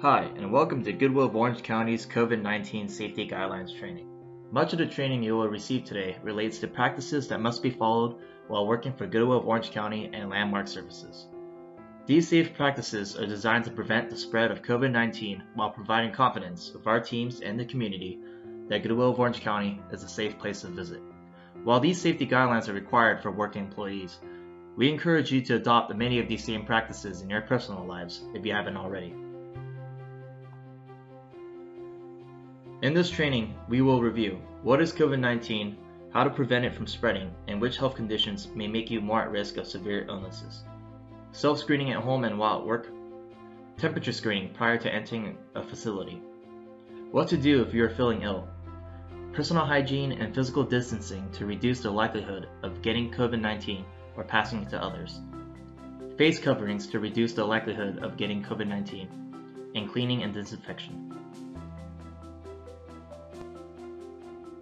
Hi, and welcome to Goodwill of Orange County's COVID-19 Safety Guidelines training. Much of the training you will receive today relates to practices that must be followed while working for Goodwill of Orange County and Landmark Services. These safe practices are designed to prevent the spread of COVID-19 while providing confidence of our teams and the community that Goodwill of Orange County is a safe place to visit. While these safety guidelines are required for working employees, we encourage you to adopt many of these same practices in your personal lives if you haven't already. In this training, we will review what is COVID-19, how to prevent it from spreading, and which health conditions may make you more at risk of severe illnesses. Self-screening at home and while at work. Temperature screening prior to entering a facility. What to do if you are feeling ill. Personal hygiene and physical distancing to reduce the likelihood of getting COVID-19 or passing it to others. Face coverings to reduce the likelihood of getting COVID-19, and cleaning and disinfection.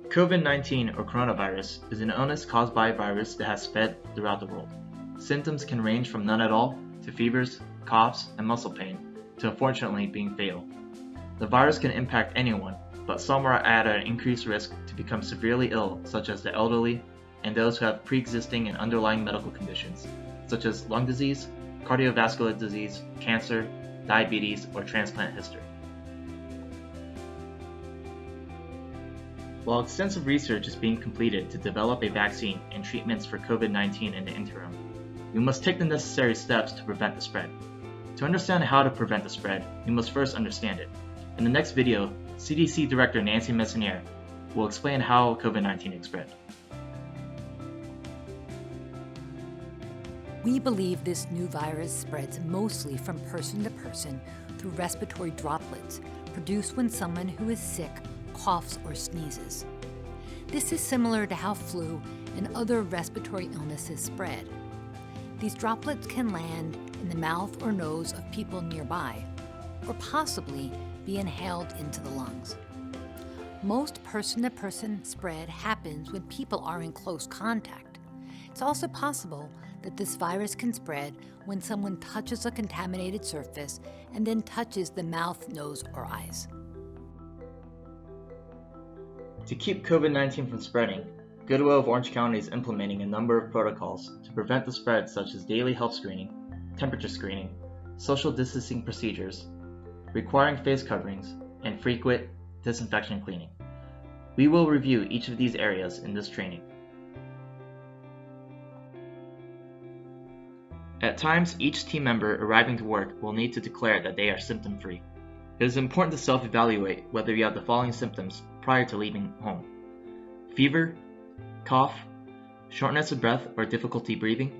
COVID-19 or coronavirus is an illness caused by a virus that has spread throughout the world. Symptoms can range from none at all to fevers, coughs, and muscle pain to unfortunately being fatal. The virus can impact anyone, but some are at an increased risk to become severely ill, such as the elderly and those who have pre-existing and underlying medical conditions, such as lung disease, cardiovascular disease, cancer, diabetes, or transplant history. While extensive research is being completed to develop a vaccine and treatments for COVID-19 in the interim, we must take the necessary steps to prevent the spread. To understand how to prevent the spread, we must first understand it. In the next video, CDC Director Nancy Messonnier will explain how COVID-19 is spread. We believe this new virus spreads mostly from person to person through respiratory droplets produced when someone who is sick coughs or sneezes. This is similar to how flu and other respiratory illnesses spread. These droplets can land in the mouth or nose of people nearby, or possibly be inhaled into the lungs. Most person-to-person spread happens when people are in close contact. It's also possible that this virus can spread when someone touches a contaminated surface and then touches the mouth, nose, or eyes. To keep COVID-19 from spreading, Goodwill of Orange County is implementing a number of protocols to prevent the spread, such as daily health screening, temperature screening, social distancing procedures, requiring face coverings, and frequent disinfection cleaning. We will review each of these areas in this training. At times, each team member arriving to work will need to declare that they are symptom-free. It is important to self-evaluate whether you have the following symptoms prior to leaving home: fever, cough, shortness of breath or difficulty breathing,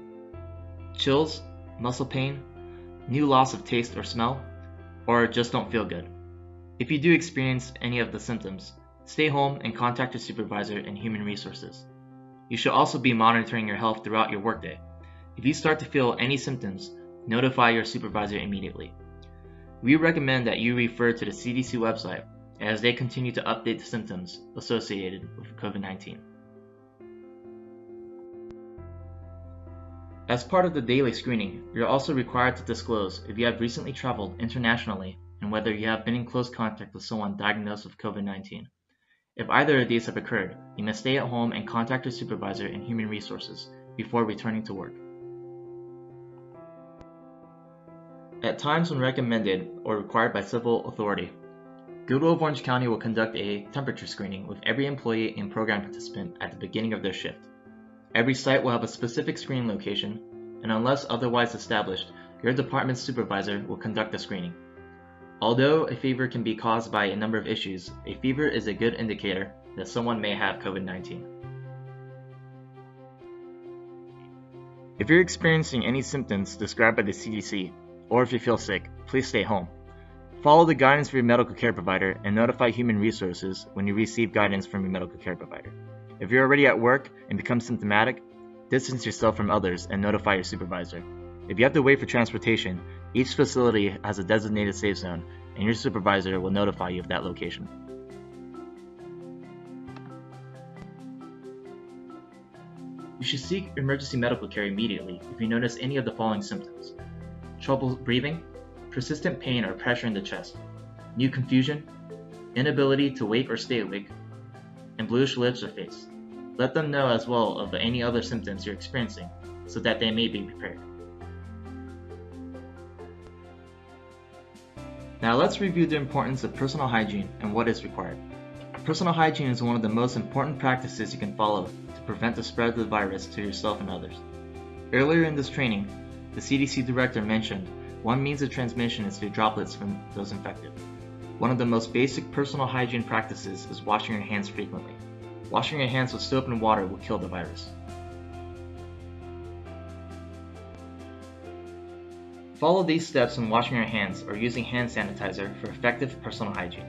chills, muscle pain, new loss of taste or smell, or just don't feel good. If you do experience any of the symptoms, stay home and contact your supervisor and human resources. You should also be monitoring your health throughout your workday. If you start to feel any symptoms, notify your supervisor immediately. We recommend that you refer to the CDC website as they continue to update the symptoms associated with COVID-19. As part of the daily screening, you're also required to disclose if you have recently traveled internationally and whether you have been in close contact with someone diagnosed with COVID-19. If either of these have occurred, you must stay at home and contact your supervisor and human resources before returning to work. At times when recommended or required by civil authority, Goodwill of Orange County will conduct a temperature screening with every employee and program participant at the beginning of their shift. Every site will have a specific screening location, and unless otherwise established, your department's supervisor will conduct the screening. Although a fever can be caused by a number of issues, a fever is a good indicator that someone may have COVID-19. If you're experiencing any symptoms described by the CDC, or if you feel sick, please stay home. Follow the guidance from your medical care provider and notify human resources when you receive guidance from your medical care provider. If you're already at work and become symptomatic, distance yourself from others and notify your supervisor. If you have to wait for transportation, each facility has a designated safe zone, and your supervisor will notify you of that location. You should seek emergency medical care immediately if you notice any of the following symptoms: trouble breathing, persistent pain or pressure in the chest, new confusion, inability to wake or stay awake, and bluish lips or face. Let them know as well of any other symptoms you're experiencing so that they may be prepared. Now let's review the importance of personal hygiene and what is required. Personal hygiene is one of the most important practices you can follow to prevent the spread of the virus to yourself and others. Earlier in this training, the CDC director mentioned one means of transmission is through droplets from those infected. One of the most basic personal hygiene practices is washing your hands frequently. Washing your hands with soap and water will kill the virus. Follow these steps when washing your hands or using hand sanitizer for effective personal hygiene.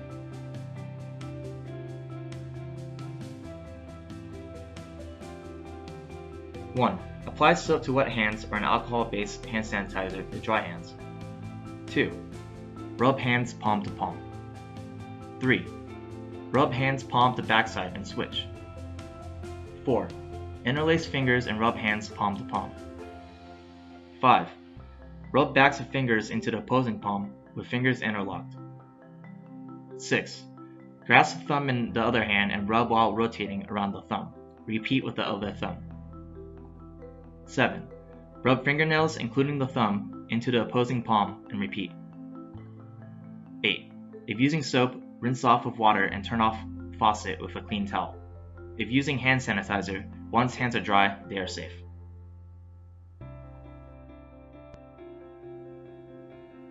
One, apply soap to wet hands or an alcohol-based hand sanitizer to dry hands. 2. Rub hands palm to palm. 3. Rub hands palm to backside and switch. 4. Interlace fingers and rub hands palm to palm. 5. Rub backs of fingers into the opposing palm with fingers interlocked. 6. Grasp the thumb in the other hand and rub while rotating around the thumb. Repeat with the other thumb. 7. Rub fingernails, including the thumb, into the opposing palm and repeat. 8. If using soap, rinse off with water and turn off faucet with a clean towel. If using hand sanitizer, once hands are dry, they are safe.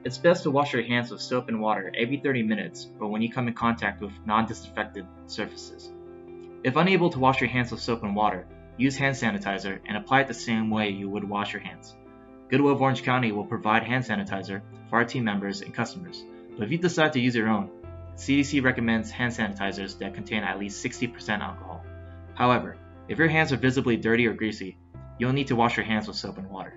It's best to wash your hands with soap and water every 30 minutes or when you come in contact with non-disinfected surfaces. If unable to wash your hands with soap and water, use hand sanitizer and apply it the same way you would wash your hands. Goodwill of Orange County will provide hand sanitizer for our team members and customers, but if you decide to use your own, CDC recommends hand sanitizers that contain at least 60% alcohol. However, if your hands are visibly dirty or greasy, you'll need to wash your hands with soap and water.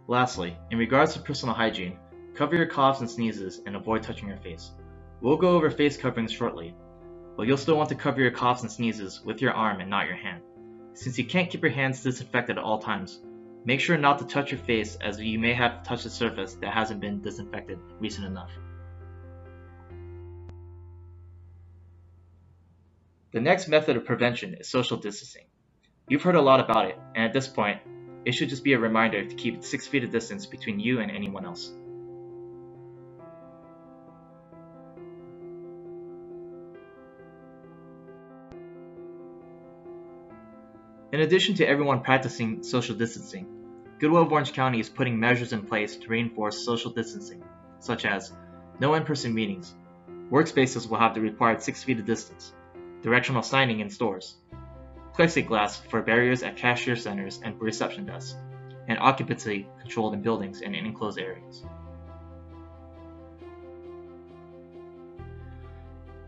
Lastly, in regards to personal hygiene, cover your coughs and sneezes and avoid touching your face. We'll go over face coverings shortly, but you'll still want to cover your coughs and sneezes with your arm and not your hand. Since you can't keep your hands disinfected at all times, make sure not to touch your face as you may have touched a surface that hasn't been disinfected recent enough. The next method of prevention is social distancing. You've heard a lot about it, and at this point, it should just be a reminder to keep 6 feet of distance between you and anyone else. In addition to everyone practicing social distancing, Goodwill of Orange County is putting measures in place to reinforce social distancing, such as no in-person meetings, workspaces will have the required 6 feet of distance, directional signing in stores, plexiglass for barriers at cashier centers and reception desks, and occupancy controlled in buildings and in enclosed areas.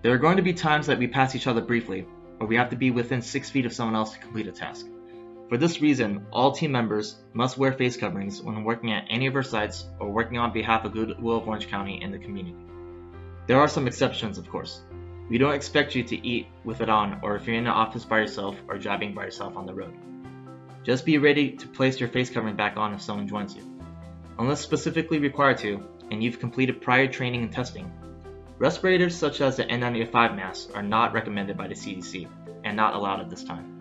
There are going to be times that we pass each other briefly, or we have to be within 6 feet of someone else to complete a task. For this reason, all team members must wear face coverings when working at any of our sites or working on behalf of Goodwill of Orange County and the community. There are some exceptions, of course. We don't expect you to eat with it on or if you're in the office by yourself or driving by yourself on the road. Just be ready to place your face covering back on if someone joins you. Unless specifically required to, and you've completed prior training and testing, respirators such as the N95 masks are not recommended by the CDC and not allowed at this time.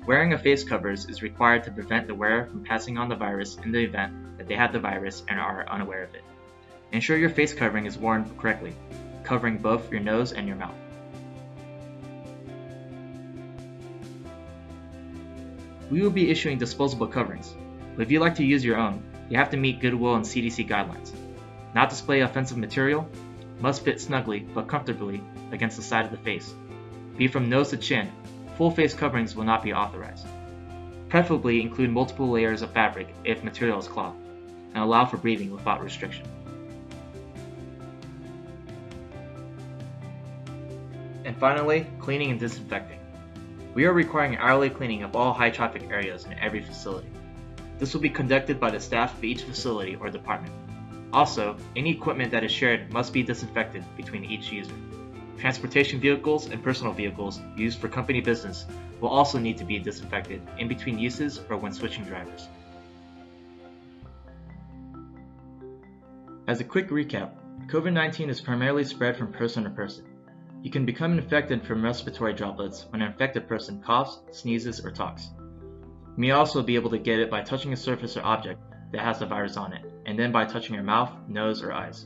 Wearing a face covers is required to prevent the wearer from passing on the virus in the event that they have the virus and are unaware of it. Ensure your face covering is worn correctly, covering both your nose and your mouth. We will be issuing disposable coverings, but if you'd like to use your own, you have to meet Goodwill and CDC guidelines. Not display offensive material, must fit snugly but comfortably against the side of the face. Be from nose to chin, full face coverings will not be authorized. Preferably include multiple layers of fabric if material is cloth, and allow for breathing without restriction. And finally, cleaning and disinfecting. We are requiring hourly cleaning of all high traffic areas in every facility. This will be conducted by the staff of each facility or department. Also, any equipment that is shared must be disinfected between each user. Transportation vehicles and personal vehicles used for company business will also need to be disinfected in between uses or when switching drivers. As a quick recap, COVID-19 is primarily spread from person to person. You can become infected from respiratory droplets when an infected person coughs, sneezes, or talks. You may also be able to get it by touching a surface or object that has the virus on it, and then by touching your mouth, nose, or eyes.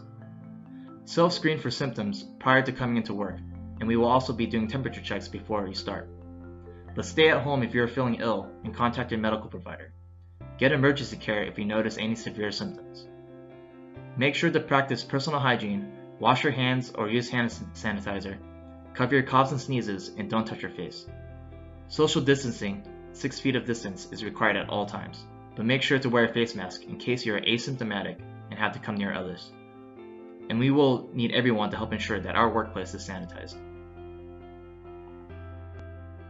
Self-screen for symptoms prior to coming into work, and we will also be doing temperature checks before you start. But stay at home if you are feeling ill and contact your medical provider. Get emergency care if you notice any severe symptoms. Make sure to practice personal hygiene, wash your hands or use hand sanitizer, cover your coughs and sneezes, and don't touch your face. Social distancing, 6 feet of distance, is required at all times, but make sure to wear a face mask in case you are asymptomatic and have to come near others. And we will need everyone to help ensure that our workplace is sanitized.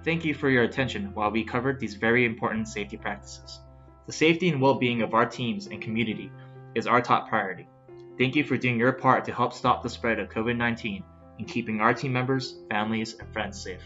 Thank you for your attention while we covered these very important safety practices. The safety and well-being of our teams and community is our top priority. Thank you for doing your part to help stop the spread of COVID-19 and keeping our team members, families, and friends safe.